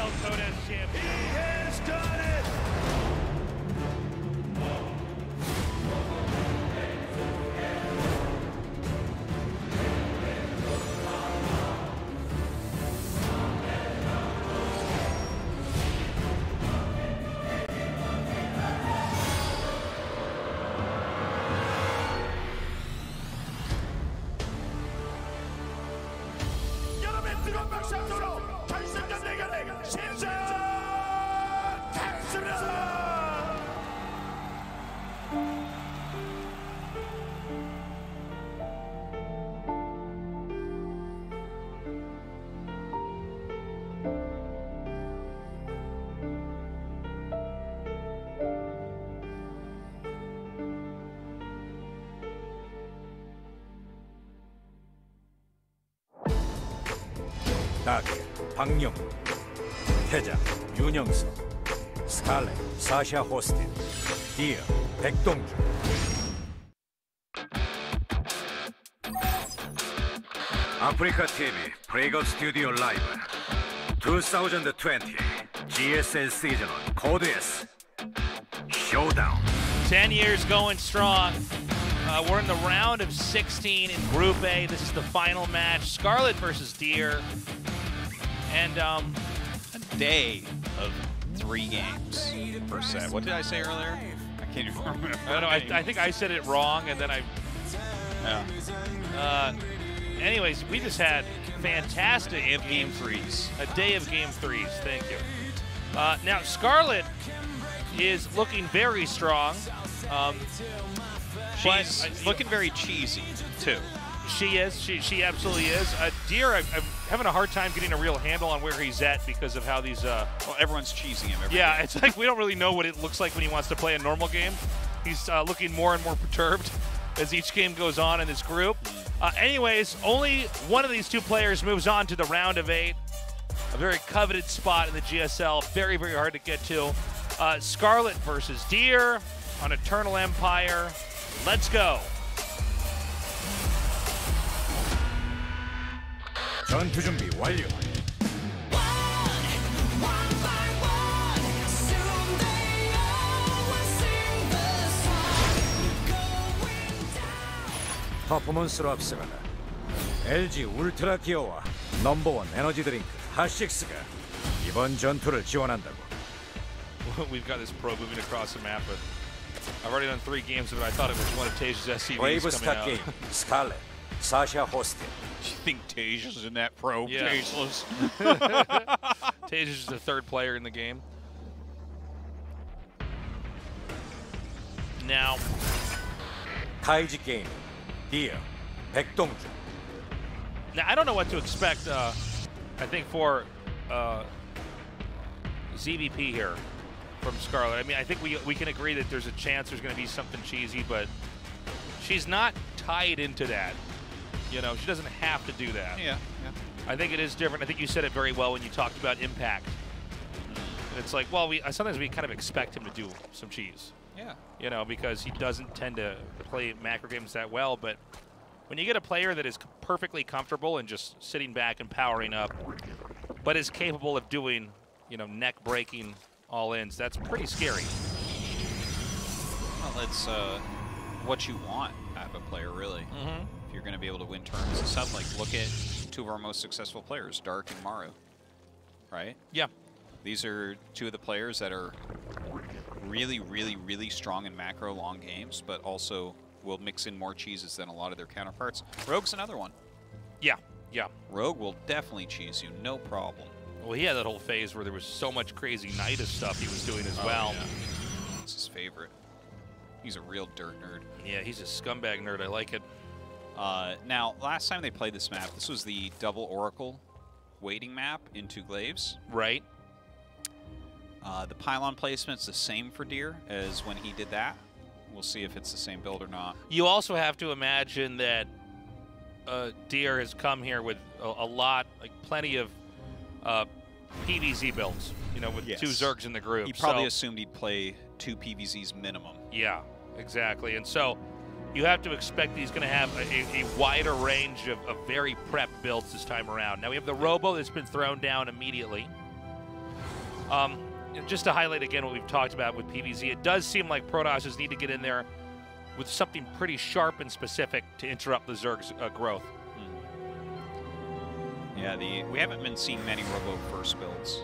GSL Codex champion. He has done it! 뜨거운 박수로 결승전 대결에 시작했습니다. 나게, 박영, 태자, 윤영석, 스칼렛, 사샤 호스틴, 디어, 백동주. 아프리카 TV 브레이크아웃 스튜디오 라이브 2020 GSL 시즌 on 코드 S Showdown. 10 years going strong. We're in the round of 16 in Group A. This is the final match. Scarlett versus Deer. And a day of 3 games per set. What did I say earlier? I can't even remember. I don't know. I think I said it wrong, and then I. Yeah. Anyways, we just had fantastic day of game 3s. A day of game 3s. Thank you. Now Scarlett is looking very strong. She's looking very cheesy too. She is. She absolutely is. Deer, I'm having a hard time getting a real handle on where he's at because of how these. Well, everyone's cheesing him. Yeah, it's like we don't really know what it looks like when he wants to play a normal game. He's looking more and more perturbed as each game goes on in this group. Anyways, only one of these two players moves on to the round of 8. A very coveted spot in the GSL. Very, very hard to get to. Scarlett versus Deer on Eternal Empire. Let's go. 전투 준비 완료. 퍼포먼스로 앞서가다 LG 울트라 기어와 넘버원 에너지 드링크 핫식스가 이번 전투를 지원한다고. We've got this pro moving across the map, but I've already done 3 games of it. I thought it was one of Taja's SCVs 브레이브 coming 스타 out. 게임 스칼렛, 사샤 호스틴. You think Taja's in that probe? Yeah. Tasteless. Taja's the 3rd player in the game. Now, 타이지 게임 디어, 백동주. now I don't know what to expect. I think for ZVP here from Scarlett. I mean, I think we can agree that there's a chance there's going to be something cheesy, but she's not tied into that. You know, she doesn't have to do that. Yeah. I think it is different. I think you said it very well when you talked about impact. It's like, well, sometimes we kind of expect him to do some cheese. Yeah. You know, because he doesn't tend to play macro games that well. But when you get a player that is perfectly comfortable and just sitting back and powering up, but is capable of doing, you know, neck-breaking all-ins, that's pretty scary. Well, it's what you want out of a player, really. If you're going to be able to win tournaments and stuff, like look at 2 of our most successful players, Dark and Maru, right? Yeah. These are 2 of the players that are really, really, really strong in macro long games, but also will mix in more cheeses than a lot of their counterparts. Rogue's another one. Yeah. Rogue will definitely cheese you, no problem. Well, he had that whole phase where there was so much crazy Nida stuff he was doing as well. Yeah. It's his favorite. He's a real dirt nerd. Yeah, he's a scumbag nerd. I like it. Now, last time they played this map, this was the double Oracle waiting map into Glaives. Right. The pylon placement's the same for Deer as when he did that. We'll see if it's the same build or not. You also have to imagine that Deer has come here with a lot, like plenty of PVZ builds, you know, with 2 Zergs in the group. He probably assumed he'd play 2 PVZs minimum. Yeah, exactly. And so you have to expect he's going to have a wider range of very prepped builds this time around. Now we have the Robo that's been thrown down immediately. Just to highlight again what we've talked about with PVZ, it does seem like Protosses need to get in there with something pretty sharp and specific to interrupt the Zerg's growth. Yeah, we haven't been seeing many Robo first builds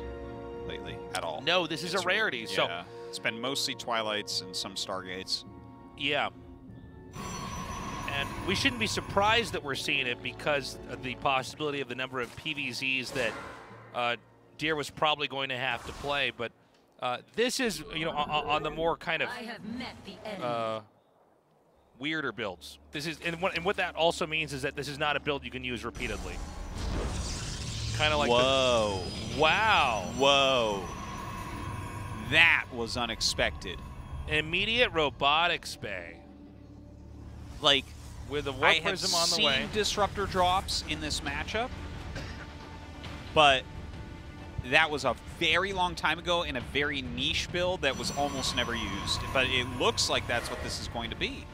lately at all. No, this is a rarity. Yeah, So it's been mostly Twilights and some Stargates. yeah. And we shouldn't be surprised that we're seeing it because of the possibility of the number of PVZs that Deer was probably going to have to play. But this is, you know, on the more kind of I have met the enemy. weirder builds. This is, and what that also means is that this is not a build you can use repeatedly. Kind of like Whoa. Wow. Whoa. That was unexpected. Immediate robotics bay. Like, With the I Warp have Prism on the seen way. disruptor drops in this matchup, but that was a very long time ago in a very niche build that was almost never used. But it looks like that's what this is going to be.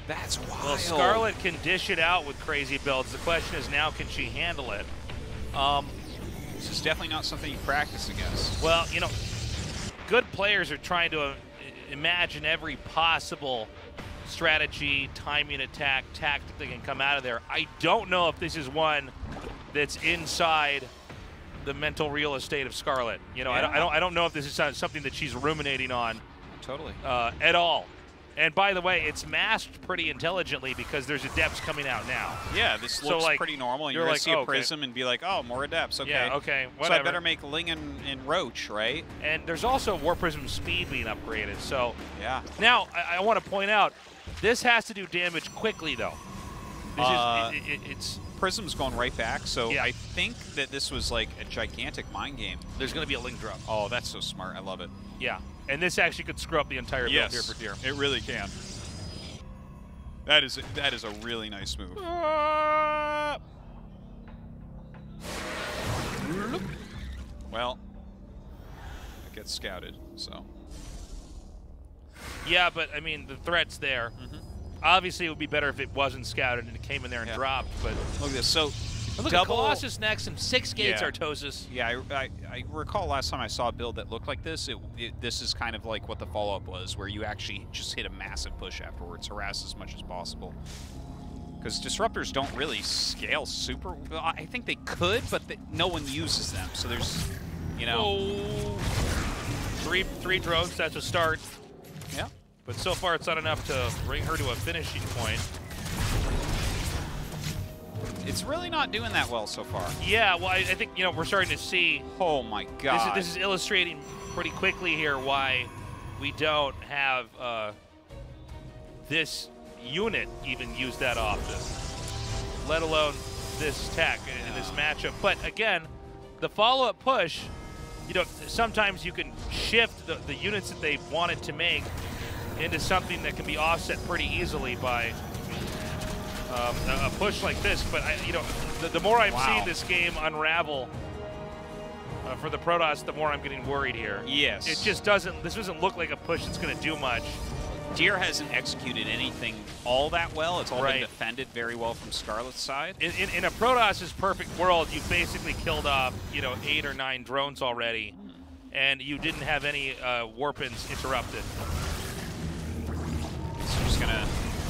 That's wild. Well, Scarlett can dish it out with crazy builds. The question is now, can she handle it? This is definitely not something you practice against. Well, you know, good players are trying to imagine every possible strategy, timing attack, tactic that can come out of there. I don't know if this is one that's inside the mental real estate of Scarlett. You know, Yeah. I don't know if this is something that she's ruminating on Totally. at all. And by the way, it's masked pretty intelligently because there's adepts coming out now. Yeah, this looks like, pretty normal. And you're you're going like, to see oh, a okay. prism and be like, oh, more adepts. Okay. Yeah, okay, So I whatever. better make Ling and Roach, right? And there's also Warp Prism speed being upgraded. So Yeah. now I want to point out, this has to do damage quickly though. This it's Prism's going right back, so Yeah. I think that this was like a gigantic mind game. there's going to be a link drop. Oh, that's so smart. I love it. Yeah, and this actually could screw up the entire build here for Deer. It really can. That is a really nice move. Well, it gets scouted, so. Yeah, but I mean the threat's there. Obviously, it would be better if it wasn't scouted and it came in there and Yeah. dropped. But Look at this. So look at double Colossus next and 6 gates Yeah. Artosis. Yeah, I recall last time I saw a build that looked like this. This is kind of like what the follow-up was, where you actually just hit a massive push afterwards, harass as much as possible. Because disruptors don't really scale super. Well, I think they could, but no one uses them. So there's, you know. Oh, three drones. That's a start. Yeah. But so far, it's not enough to bring her to a finishing point. It's really not doing that well so far. Yeah, well, I think, you know, we're starting to see. Oh my God. This is illustrating pretty quickly here why we don't have this unit even used that often, let alone this tech in this matchup. But again, the follow-up push, you know, sometimes you can shift the units that they wanted to make into something that can be offset pretty easily by a push like this. But you know, the more I'm seeing this game unravel for the Protoss, the more I'm getting worried here. Yes. It just doesn't. This doesn't look like a push that's going to do much. Deer hasn't executed anything all that well. It's all Right. been defended very well from Scarlett's side. In a Protoss's perfect world, you basically killed off, you know, 8 or 9 drones already, and you didn't have any warp-ins interrupted. So just gonna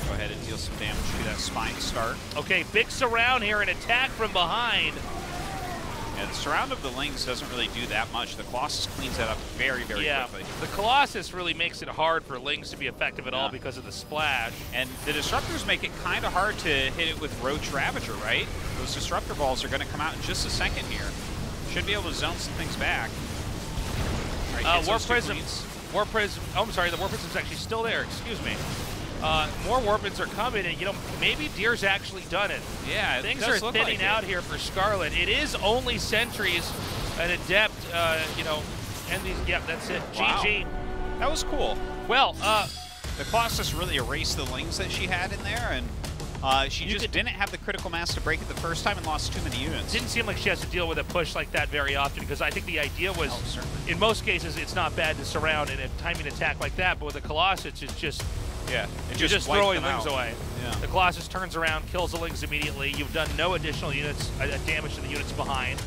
go ahead and deal some damage to that spine to start. Okay, big surround here, an attack from behind. And the surround of the Lings doesn't really do that much. The Colossus cleans that up very, very quickly. The Colossus really makes it hard for Lings to be effective at all because of the splash. And the Disruptors make it kind of hard to hit it with Roach Ravager, right? Those Disruptor balls are going to come out in just a second here. Should be able to zone some things back. All right, gets Warp those two Prism. cleans. Warp Prism. Oh, I'm sorry, the Warp Prism's actually still there. Excuse me. More Warp-ins are coming, and you know, maybe Deer's actually done it. Yeah, Things it does are look thinning like out it. here for Scarlett. It is only sentries, an adept, you know, and these. Yep, that's it. Wow. GG. That was cool. Well, The Colossus really erased the Lings that she had in there, and she just didn't have the critical mass to break it the first time and lost too many units. didn't seem like she has to deal with a push like that very often, because I think the idea was, in most cases, it's not bad to surround and a timing attack like that, but with the Colossus, it's just. Yeah, it You're just wiped throwing them Lings out. away. Yeah. The Colossus turns around, kills the Lings immediately. You've done no additional units, damage to the units behind.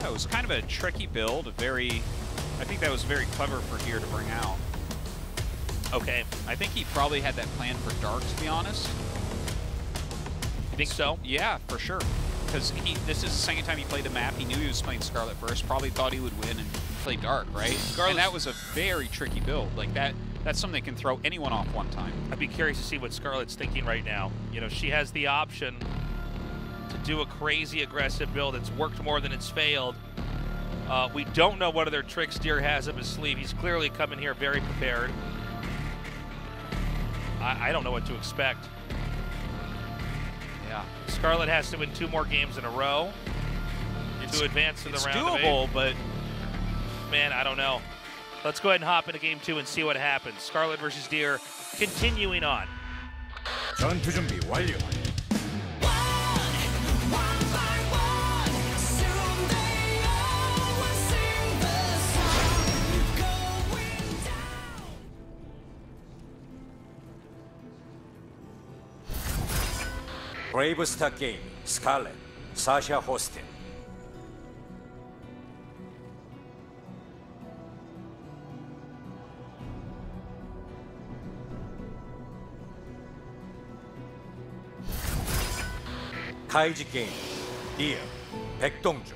Yeah, Yeah, it was kind of a tricky build. I think that was very clever for Deer to bring out. Okay. I think he probably had that plan for Dark, to be honest. You think so? Yeah, for sure. Because this is the second time he played the map. He knew he was playing Scarlett first. Probably thought he would win and play Dark, right? And that was a very tricky build. Like that's something that can throw anyone off one time. I'd be curious to see what Scarlett's thinking right now. You know, she has the option to do a crazy aggressive build. It's worked more than it's failed. We don't know what other tricks Deer has up his sleeve. He's clearly coming here very prepared. I don't know what to expect. Yeah. Scarlett has to win 2 more games in a row to advance to the round of 8. It's doable, but man, I don't know. Let's go ahead and hop into game 2 and see what happens. Scarlett versus Deer continuing on. 전투 준비 완료. 브레이브스타 게임 스칼렛 사샤 호스트. 카이지 게임 리어 백동준.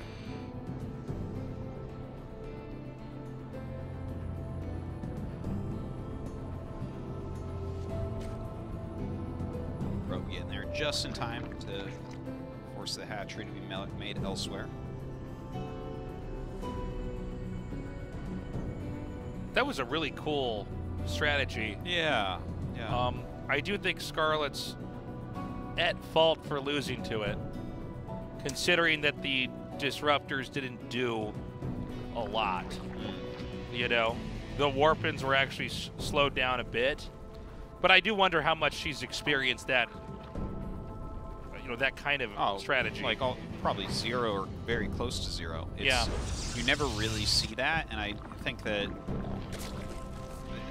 Rogue getting there just in time to force the hatchery to be made elsewhere. That was a really cool strategy. Yeah, yeah. I do think Scarlett's at fault for losing to it, considering that the disruptors didn't do a lot. You know, the warpins were actually slowed down a bit, but I do wonder how much she's experienced that, you know, that kind of strategy. Like probably 0 or very close to 0. Yeah. You never really see that, and I think that,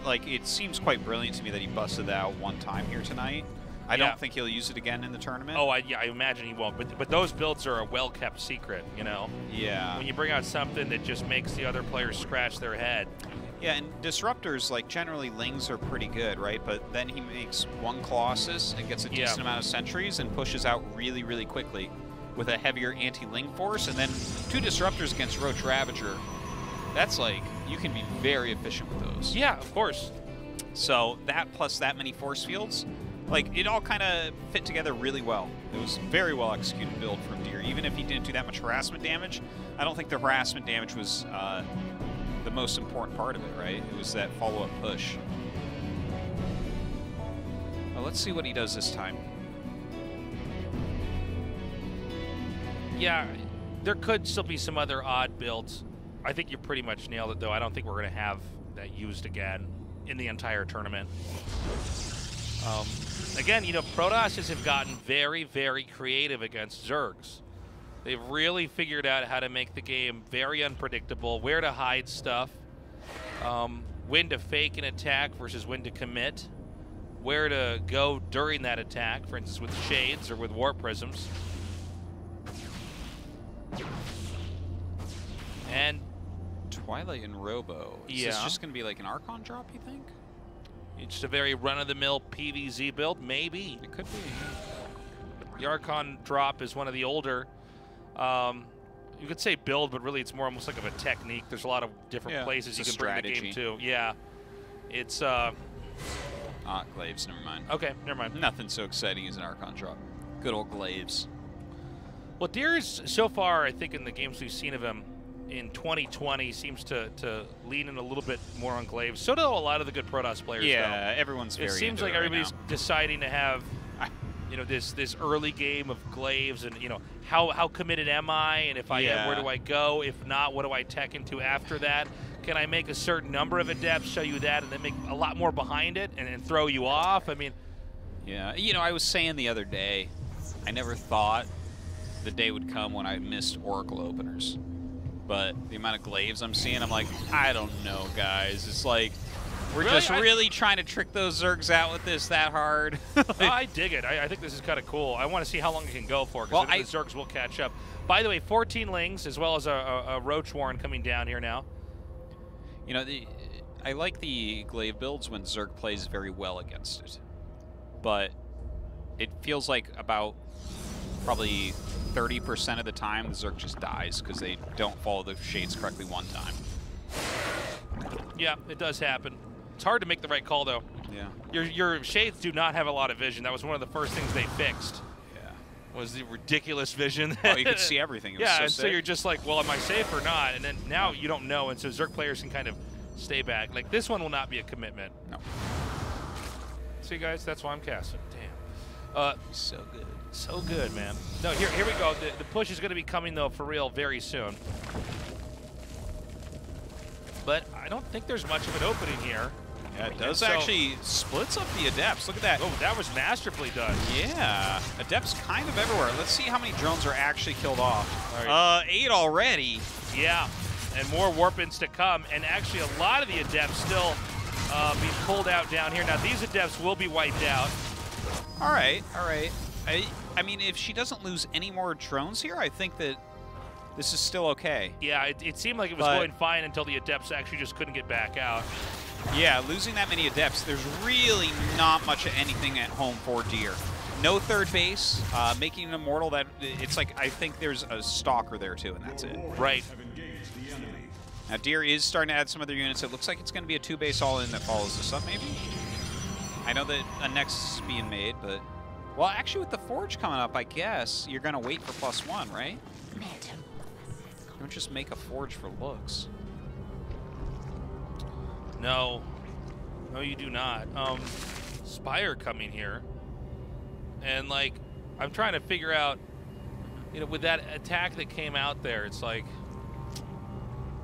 like, it seems quite brilliant to me that he busted that out one time here tonight. I don't think he'll use it again in the tournament. Oh, I imagine he won't. But those builds are a well-kept secret, you know? Yeah. When you bring out something that just makes the other players scratch their head. Yeah, and disruptors, like, generally Lings are pretty good, right? But then he makes 1 Colossus and gets a decent amount of sentries and pushes out really, really quickly with a heavier anti-Ling force, and then 2 disruptors against Roach Ravager. That's like, you can be very efficient with those. Yeah, of course. So that plus that many force fields, like, it all kind of fit together really well. It was very well executed build from Deer. Even if he didn't do that much harassment damage, I don't think the harassment damage was the most important part of it, right? It was that follow-up push. Well, let's see what he does this time. Yeah, there could still be some other odd builds. I think you pretty much nailed it, though. I don't think we're going to have that used again in the entire tournament. Again, you know, Protosses have gotten very, very creative against Zergs. They've really figured out how to make the game very unpredictable, where to hide stuff, when to fake an attack versus when to commit, where to go during that attack, for instance, with Shades or with Warp Prisms. And Twilight and Robo. Is this just going to be like an Archon drop, you think? It's just a very run-of-the-mill PvZ build, maybe. It could be. The Archon drop is one of the older, you could say build, but really it's more almost like of a technique. There's a lot of different places you can bring the game to. Yeah. It's, Glaives, never mind. Okay, never mind. Nothing so exciting as an Archon drop. Good old Glaives. Well, Deer's, so far, I think in the games we've seen of him, in 2020 seems to lean in a little bit more on Glaives. So do a lot of the good Protoss players. Yeah, everyone's very. It seems like everybody's deciding to have, you know, this early game of Glaives, and you know, how committed am I, and if I am, where do I go? If not, what do I tech into after that? Can I make a certain number of adepts, show you that, and then make a lot more behind it, and throw you off? I mean, yeah, you know, I was saying the other day, I never thought the day would come when I missed Oracle openers. But the amount of Glaives I'm seeing, I'm like, I don't know, guys. It's like, We're Really? just really trying to trick those Zergs out with this that hard. I dig it. I think this is kind of cool. I want to see how long it can go for, because Well, the Zergs will catch up. By the way, 14 Lings, as well as a Roach Warren coming down here now. You know, I like the Glaive builds when Zerg plays very well against it. But it feels like about probably 30% of the time the Zerg just dies because they don't follow the shades correctly one time. Yeah, it does happen. It's hard to make the right call, though. Yeah. Your shades do not have a lot of vision. That was one of the first things they fixed. Yeah. Was the ridiculous vision. Oh, you could see everything. It was yeah, so and so sick. you're just like, well, am I safe or not? And then now you don't know, and so Zerg players can kind of stay back. Like, this one will not be a commitment. No. See, guys, that's why I'm casting. Damn. So good. So good, man. No, here we go. The push is going to be coming, though, for real very soon. But I don't think there's much of an opening here. Yeah, it does So- actually splits up the Adepts. Look at that. Oh, that was masterfully done. Yeah, Adepts kind of everywhere. Let's see how many drones are actually killed off. All right. 8 already. Yeah, and more warp-ins to come. And actually, a lot of the Adepts still being pulled out down here. Now, these Adepts will be wiped out. All right, all right. I mean, if she doesn't lose any more drones here, I think that this is still okay. Yeah, it seemed like it was going fine until the Adepts actually just couldn't get back out. Yeah, losing that many Adepts, there's really not much of anything at home for Deer. No third base, making an immortal. That it's like, I think there's a Stalker there too, and that's it. Right. Now Deer is starting to add some other units. It looks like it's going to be a 2-base all-in that follows this up, maybe? I know that a Nexus is being made, but... Well, actually, with the Forge coming up, I guess you're going to wait for +1, right? You don't just make a Forge for looks. No. No, you do not. Spire coming here. And, like, I'm trying to figure out, you know, with that attack that came out there, it's like,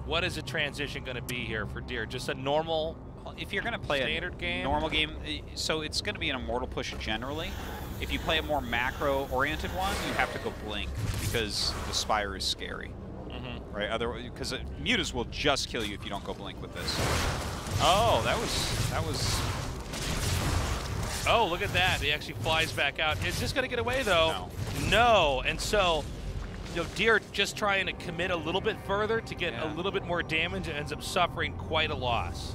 what is the transition going to be here for Deer? Just a normal... If you're going to play standard game? Normal game, so it's going to be an immortal push generally. If you play a more macro-oriented one, you have to go Blink because the Spire is scary, right? Otherwise, because Mutas will just kill you if you don't go Blink with this. Oh, that was. Oh, look at that! He actually flies back out. Is this going to get away though? No. No. And so, you know, Deer just trying to commit a little bit further to get a little bit more damage and ends up suffering quite a loss.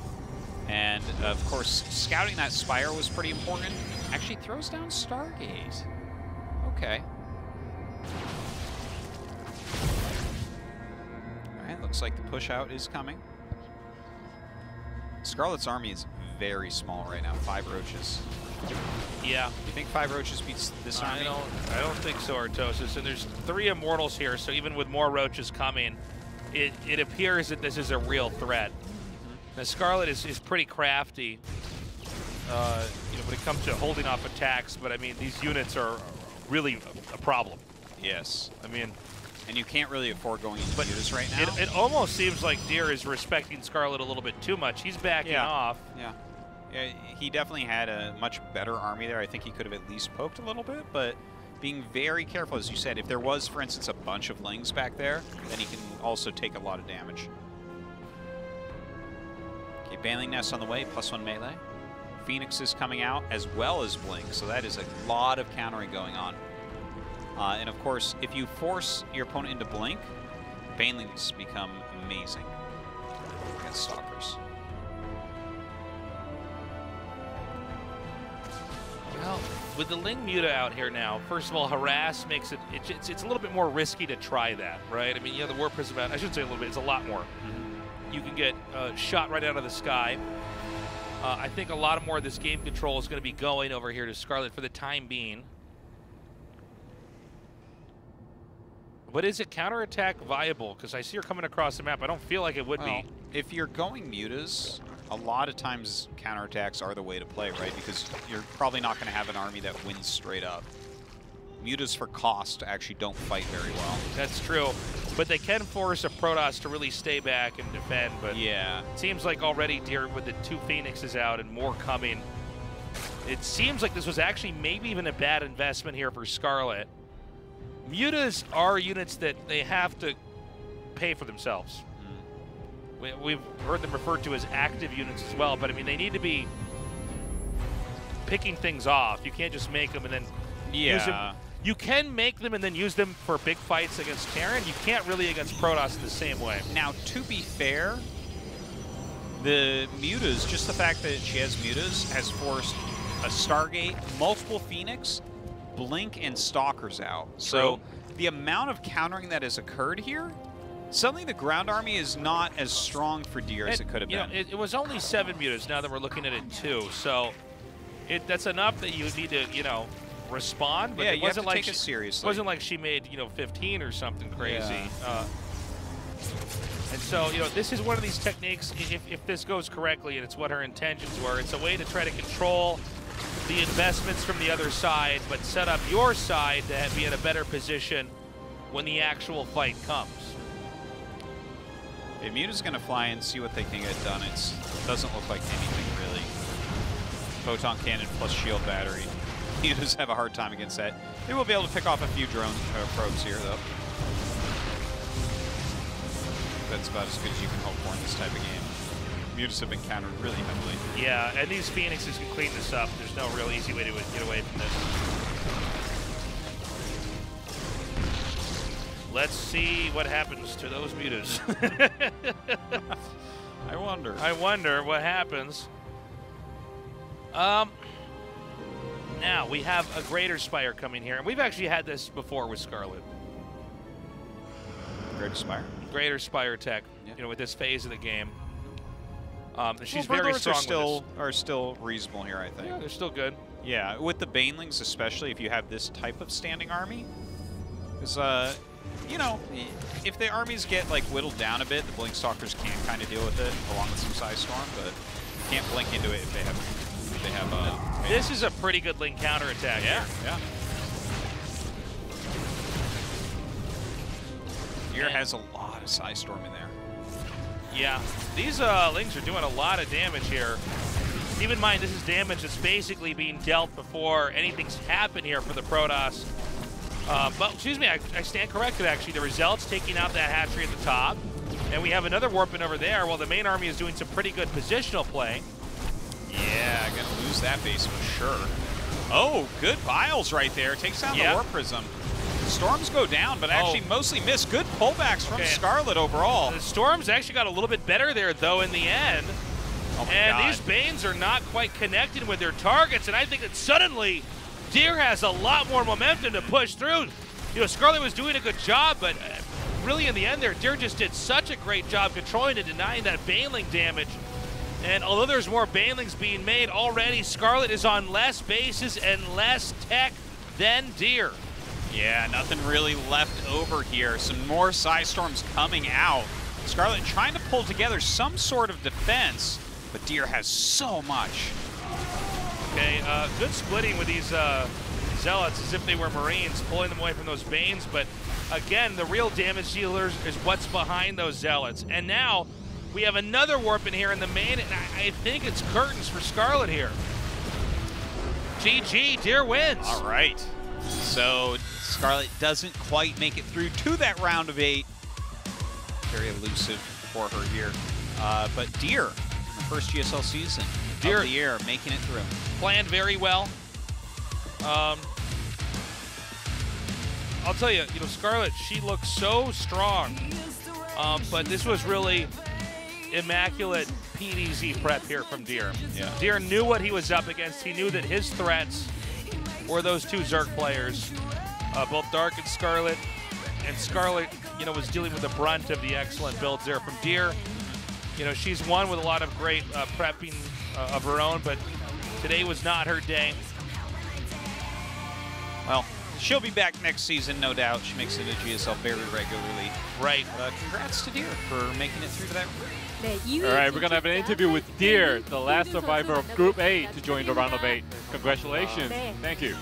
And, of course, scouting that Spire was pretty important. Actually throws down Stargate. Okay. All right, looks like the push out is coming. Scarlett's army is very small right now, 5 roaches. Yeah. You think 5 roaches beats this army? I don't think so, Artosis. And there's 3 immortals here, so even with more roaches coming, it appears that this is a real threat. Now, Scarlett is pretty crafty, you know, when it comes to holding off attacks, but I mean, these units are really a problem. Yes. I mean, and you can't really afford going into Mutas right now. It almost seems like Deer is respecting Scarlett a little bit too much. He's backing off. Yeah. Yeah, he definitely had a much better army there. I think he could have at least poked a little bit, but being very careful, as you said. If there was, for instance, a bunch of Lings back there, then he can also take a lot of damage. Okay, Baneling Nest on the way, +1 melee. Phoenix is coming out, as well as Blink, so that is a lot of countering going on. And of course, if you force your opponent into Blink, Banelings become amazing against Stalkers. Well, with the Ling Muta out here now, first of all, Harass makes it's a little bit more risky to try that, right? I mean, yeah, the Warp Prism, I shouldn't say a little bit, it's a lot more. You can get shot right out of the sky. I think a lot more of this game control is going to be going over here to Scarlett for the time being. But is it counterattack viable? Because I see her coming across the map. I don't feel like it would be. If you're going Mutas, a lot of times counterattacks are the way to play, right? Because you're probably not going to have an army that wins straight up. Mutas for cost actually don't fight very well. That's true. But they can force a Protoss to really stay back and defend. But yeah, it seems like already, Deer, with the 2 Phoenixes out and more coming, it seems like this was actually maybe even a bad investment here for Scarlett. Mutas are units that they have to pay for themselves. We've heard them referred to as active units as well, but I mean, they need to be picking things off. You can't just make them and then use them. You can make them and then use them for big fights against Terran. You can't really against Protoss in the same way. Now, to be fair, the mutas, just the fact that she has mutas, has forced a Stargate, multiple Phoenix, Blink, and Stalkers out. So the amount of countering that has occurred here, suddenly the ground army is not as strong for Deer as it could have been. It was only 7 mutas. Now that we're looking at it 2, so that's enough that you need to respond. But yeah, it wasn't you have to like take it seriously. It wasn't like she made 15 or something crazy. Yeah. And so this is one of these techniques. If this goes correctly, and it's what her intentions were, it's a way to try to control the investments from the other side, but set up your side to be in a better position when the actual fight comes. Muta's going to fly and see what they can get done. It doesn't look like anything really. Photon cannon plus shield battery. Mutas have a hard time against that. They will be able to pick off a few drone probes here, though. That's about as good as you can hope for in this type of game. Mutas have been countered really heavily. Yeah, and these Phoenixes can clean this up. There's no real easy way to get away from this. Let's see what happens to those mutas. I wonder. I wonder what happens. Now we have a Greater Spire coming here, and we've actually had this before with Scarlett. Greater Spire. Greater Spire tech, Yeah. With this phase of the game. She's Well, very Bird strong. are still reasonable here, I think. Yeah, they're still good. Yeah, with the Banelings especially, if you have this type of standing army, because if the armies get whittled down a bit, the Blink Stalkers can kind of deal with it along with some Psy Storm, but you can't blink into it if they have. This is a pretty good link counterattack. Yeah, yeah. Deer has a lot of Psy Storm in there. Yeah, these Lings are doing a lot of damage here. Keep in mind, this is damage that's basically being dealt before anything's happened here for the Protoss. But, excuse me, I stand corrected, actually. The results taking out that hatchery at the top. And we have another warping over there while the main army is doing some pretty good positional play. Yeah, gonna lose that base for sure. Oh, good Vials right there. Takes down the Warp Prism. Storms go down, but actually mostly miss. Good pullbacks from Scarlett overall. The Storms actually got a little bit better there, though, in the end. Oh my and God. These Banes are not quite connected with their targets, and I think that suddenly Deer has a lot more momentum to push through. Scarlett was doing a good job, but really in the end there, Deer just did such a great job controlling and denying that Baneling damage. And although there's more Banelings being made already, Scarlett is on less bases and less tech than Deer. Yeah, nothing really left over here. Some more Psy Storms coming out. Scarlett trying to pull together some sort of defense, but Deer has so much. Okay, good splitting with these Zealots as if they were Marines, pulling them away from those Banes. But again, the real damage dealers is what's behind those Zealots. And now we have another warp in here in the main, and I think it's curtains for Scarlett here. GG, Deer wins. All right. So Scarlett doesn't quite make it through to that round of 8. Very elusive for her here. But Deer, in the first GSL season of the year, making it through. Planned very well. I'll tell you, Scarlett, she looks so strong. But this was really immaculate PDZ prep here from Deer. Yeah. Deer knew what he was up against. He knew that his threats were those 2 Zerg players, both Dark and Scarlett. And Scarlett, was dealing with the brunt of the excellent builds there from Deer. She's won with a lot of great prepping of her own, but today was not her day. Well, she'll be back next season, no doubt. She makes it to GSL very regularly. Right. Congrats to Deer for making it through to that. All right, we're going to have an interview with Deer, the last survivor of Group A to join the round of 8. Congratulations. Thank you.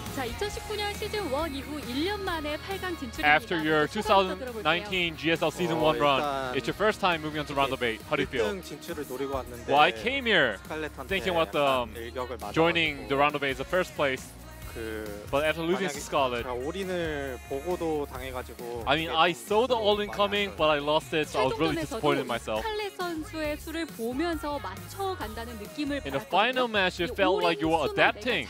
After your 2019 GSL Season 1 run, it's your first time moving on to round of 8. How do you feel? Well, I came here thinking about joining the round of 8 as the first place But after losing 만약에 to Scarlett, 제가 올인을 보고도 당해가지고. I mean, I saw the all-in coming, but I lost it, so I was really disappointed in 최종전에서도 myself. 스칼렛 선수의 수를 보면서 맞춰간다는 느낌을 In the final match, it felt like you were adapting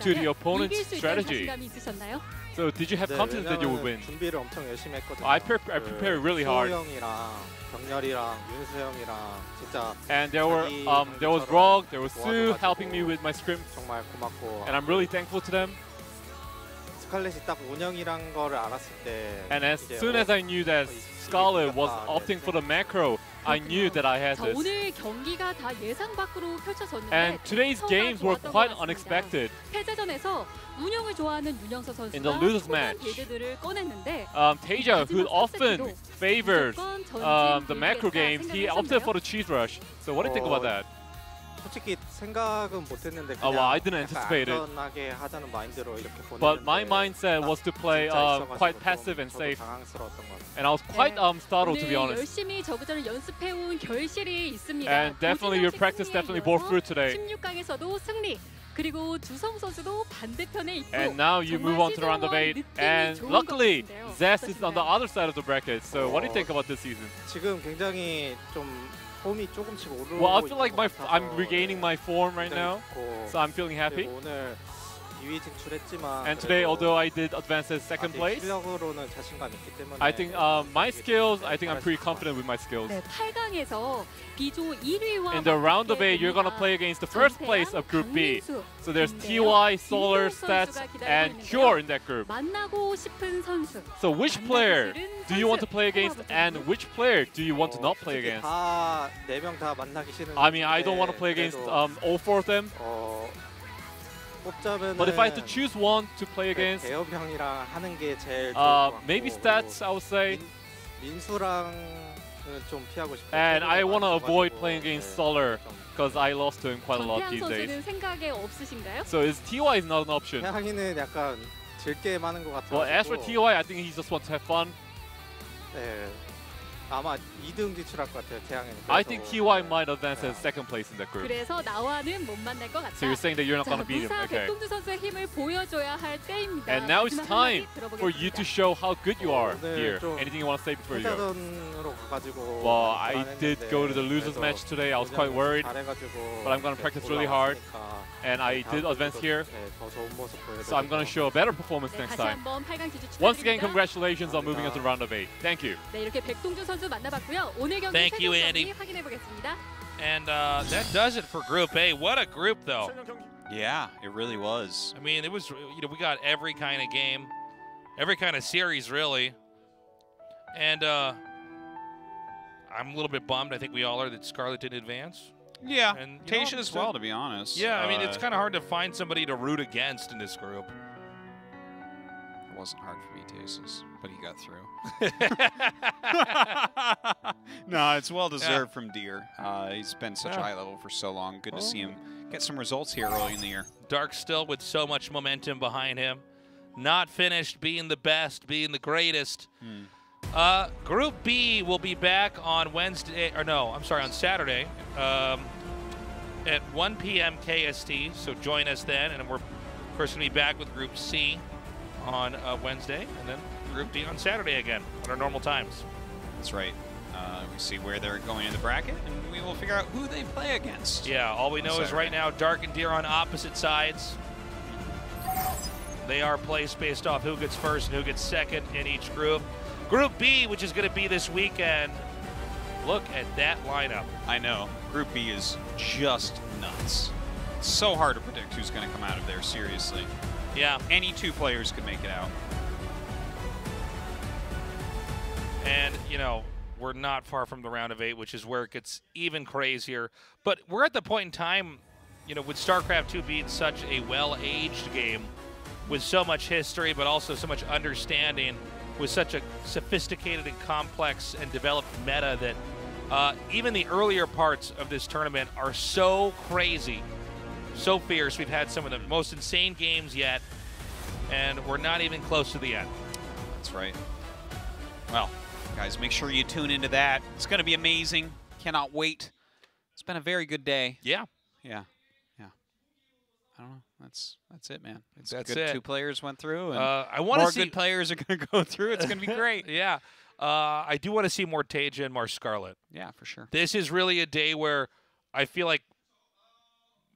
to the opponent's 이길 수 있다는 strategy. 자신감이 있으셨나요? So did you have 네, confidence that you would 왜냐면 win? 준비를 엄청 열심히 했거든요. I prepared really hard. 수호 형이랑 병렬이랑 윤수 형이랑 진짜 And there was 자기 Rog, there was Sue 도와줘가지고 helping me with my script, 정말 고맙고. and I'm really thankful to them. 스칼렛이 딱 운영이란 거를 알았을 때. And as 이제 soon as I knew that Scarlett was opting for the macro, I knew that I had 자, this. 오늘 경기가 다 예상 밖으로 펼쳐졌는데 And today's 대처가 games were 좋았던 것 quite 같습니다. unexpected. 패자전에서 운영을 좋아하는 윤영서 선수가 In the losers 초반 match, 빌드들을 꺼냈는데 Taeja, who often favored 무조건 the macro games, he opted for the cheese rush. So what do you think about that? 솔직히 생각은 못했는데 well, 그냥 I didn't 약간 anticipate it. 안전하게 하자는 마인드로 이렇게 보냈는데. But my mindset was to play quite passive and safe, 당황스러웠던 것 같아요. and I was quite startled, to be 오늘 honest. 열심히 저그전을 연습해온 결실이 있습니다. And definitely your practice definitely bore fruit today. 16강에서도 승리. 그리고 주성 선수도 반대편에 있고 And now you move on to the round of 8, and luckily Zest is on the other side of the bracket. So what do you think about this season? 지금 굉장히 좀 폼이 조금씩 오르고 Well, I feel like 있는 것 같아서 I'm regaining my form right now, 굉장히 좋고. so I'm feeling happy. 그리고 오늘 2위 진출했지만 And today, 그래도 although I did advance as second 아직 place, 실력으로는 자신감 있기 때문에 I think my skills, I think I'm pretty confident with my skills. 네, 8강에서 B조 1위와 In the round of 8, you're gonna play against the first place of Group B. So there's TY, Solar, Stats, and Cure in that group. 만나고 싶은 선수. So which player do you want to play against, and which player do you want to not play against? 다 4명 다 만나기 싫은. I mean, I don't want to play against all four of them. 뽑자면은 But if I had to choose one to play against, 대엽 형이랑 하는 게 제일 좋을 것 같고, maybe Stats, I would say. 민수랑은 좀 피하고 싶어요. And I want to avoid 많아가지고, playing against 네, Solar 좀. because I lost to him quite a lot 전태양 these days. 선수는 생각에 없으신가요? So is TY is not an option? 태양이는 약간 즐게 많은 것 같아요. Well, as for TY, I think he just wants to have fun. 네, 아마 2등 진출할 것 같아요. 태양이는. I think TY might advance as second place in that group. 그래서 나와는 못 만날 것 같다. So you're saying that you're not 자, going to beat him? 무사 Okay. 백동주 선수의 힘을 보여줘야 할 때입니다. And now it's 마지막 time 한마디 for you to 들어보겠습니다. show how good you are 오늘 here. 좀 Anything you want to say before you go? 패자전으로 가가지고. Well, I did 불안했는데 go to the losers 그래도 match today. I was quite worried, 잘해가지고 but I'm going to practice really hard, and I did advance here. 네, 더 좋은 모습 보여드리고. So I'm going to show a better performance 네, next 다시 time. 한번 8강 진출 Once again, 축하드립니다. congratulations on moving on to the round of 8. Thank you. 네, 이렇게 백동준 선수 만나봤고요. 오늘 경기 Thank you, 최종 Andy. 경기 확인해 보겠습니다. And that does it for Group A. What a group, though. Yeah, it really was. I mean, it was, we got every kind of game, every kind of series, really. And I'm a little bit bummed. I think we all are that Scarlett didn't advance. Yeah, And, you know, Tasia as well, to be honest. Yeah, I mean, it's kind of hard to find somebody to root against in this group. It wasn't hard for me, Tasis, but he got through. No, it's well deserved from Deer. He's been such a high level for so long. Good to see him get some results here early in the year. Dark still with so much momentum behind him. Not finished being the best, being the greatest. Group B will be back on Wednesday, or no, I'm sorry, on Saturday at 1 p.m. KST. So join us then, and we're, of course, going to be back with Group C on Wednesday, and then Group D on Saturday again at our normal times. That's right. We see where they're going in the bracket, and we will figure out who they play against. Yeah, all we know is right now Dark and Deer on opposite sides. They are placed based off who gets first and who gets second in each group. Group B, which is going to be this weekend. Look at that lineup. I know. Group B is just nuts. It's so hard to predict who's going to come out of there, seriously. Yeah. Any two players could make it out. And, you know, we're not far from the round of 8, which is where it gets even crazier. But we're at the point in time, you know, with StarCraft 2 being such a well-aged game, with so much history, but also so much understanding, with such a sophisticated and complex and developed meta that even the earlier parts of this tournament are so crazy, so fierce. We've had some of the most insane games yet, and we're not even close to the end. That's right. Well, guys, make sure you tune into that. It's going to be amazing. Cannot wait. It's been a very good day. Yeah. Yeah. Yeah. I don't know. That's it, man. It's That's good. it. 2 players went through, and I want to more see good players are going to go through. It's going to be great. Yeah. I do want to see more Taja and more Scarlett. Yeah, for sure. This is really a day where I feel like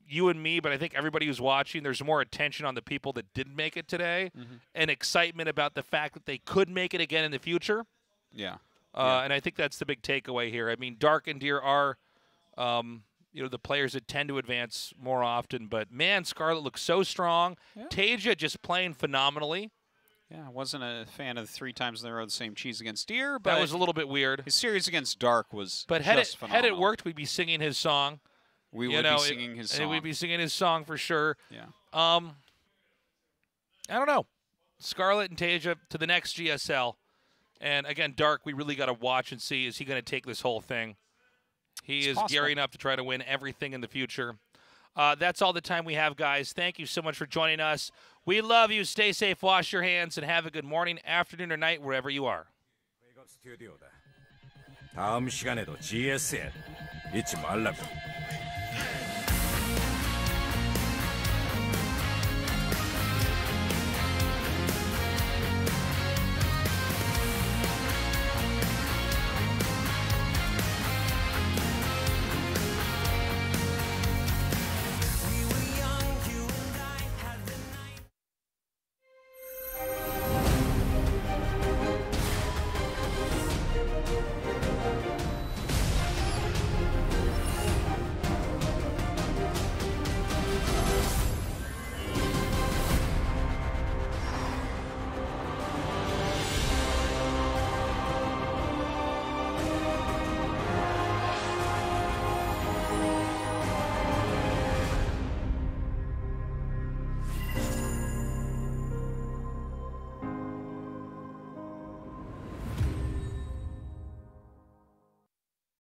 you and me, but I think everybody who's watching, there's more attention on the people that didn't make it today and excitement about the fact that they could make it again in the future. Yeah. And I think that's the big takeaway here. I mean, Dark and Deer are, the players that tend to advance more often. But, man, Scarlett looks so strong. Yeah. Taja just playing phenomenally. Yeah, I wasn't a fan of the 3 times in a row the same cheese against Deer, but That was a little bit weird. his series against Dark was But just had it phenomenal. worked, we'd be singing his song. We would be singing his song. We'd be singing his song for sure. Yeah. I don't know. Scarlett and Taja to the next GSL. And, again, Dark, we really got to watch and see, is he going to take this whole thing? He is gearing up to try to win everything in the future. That's all the time we have, guys. Thank you so much for joining us. We love you. Stay safe, wash your hands, and have a good morning, afternoon, or night, wherever you are. 다음 시간에도 GSL 잊지 말라고.